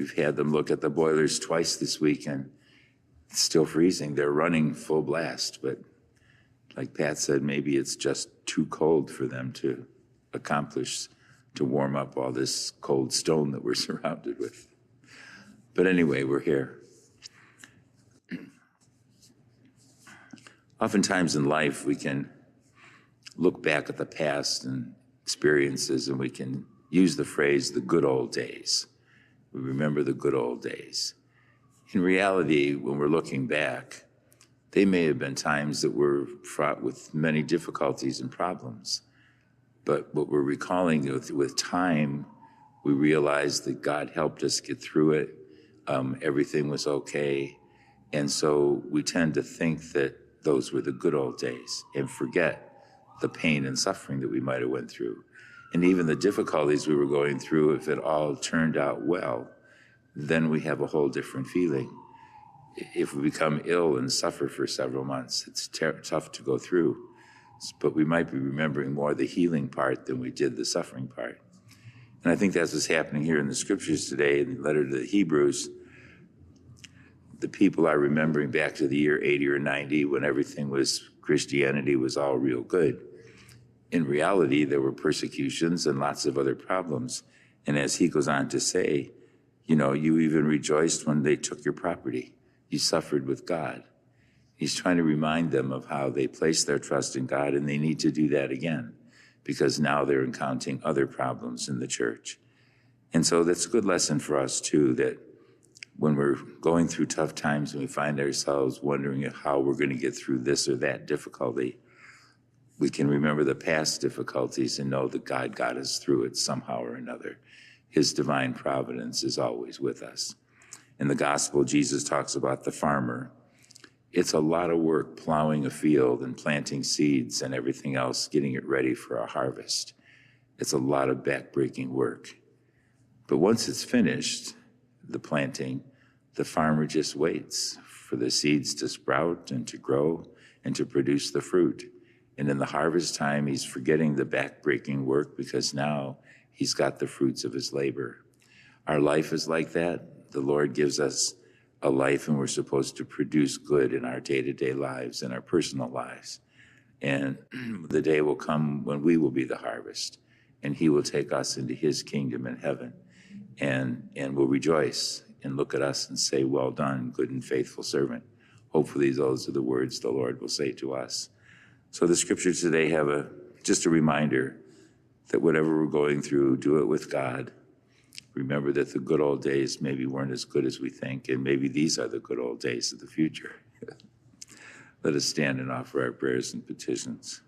We've had them look at the boilers twice this week, and it's still freezing. They're running full blast, but like Pat said, maybe it's just too cold for them to accomplish, to warm up all this cold stone that we're surrounded with. But anyway, we're here. Oftentimes in life, we can look back at the past and experiences, and we can use the phrase, the good old days. We remember the good old days. In reality, when we're looking back, they may have been times that were fraught with many difficulties and problems. But what we're recalling with time, we realize that God helped us get through it. Everything was okay. And so we tend to think that those were the good old days and forget the pain and suffering that we might have went through. And even the difficulties we were going through, if it all turned out well, then we have a whole different feeling. If we become ill and suffer for several months, it's tough to go through. But we might be remembering more the healing part than we did the suffering part. And I think that's what's happening here in the scriptures today, in the letter to the Hebrews. The people are remembering back to the year 80 or 90 when Christianity was all real good. In reality, there were persecutions and lots of other problems. And as he goes on to say, you even rejoiced when they took your property. You suffered with God. He's trying to remind them of how they placed their trust in God, and they need to do that again because now they're encountering other problems in the church. And so that's a good lesson for us too, that when we're going through tough times and we find ourselves wondering how we're going to get through this or that difficulty, we can remember the past difficulties and know that God got us through it somehow or another. His divine providence is always with us. In the gospel, Jesus talks about the farmer. It's a lot of work plowing a field and planting seeds and everything else, getting it ready for a harvest. It's a lot of backbreaking work. But once it's finished, the planting, the farmer just waits for the seeds to sprout and to grow and to produce the fruit. And in the harvest time, he's forgetting the backbreaking work because now he's got the fruits of his labor. Our life is like that. The Lord gives us a life, and we're supposed to produce good in our day-to-day lives, in our personal lives. And the day will come when we will be the harvest, and he will take us into his kingdom in heaven, and we'll rejoice and look at us and say, well done, good and faithful servant. Hopefully those are the words the Lord will say to us. So the scriptures today have just a reminder that whatever we're going through, do it with God. Remember that the good old days maybe weren't as good as we think, and maybe these are the good old days of the future. Let us stand and offer our prayers and petitions.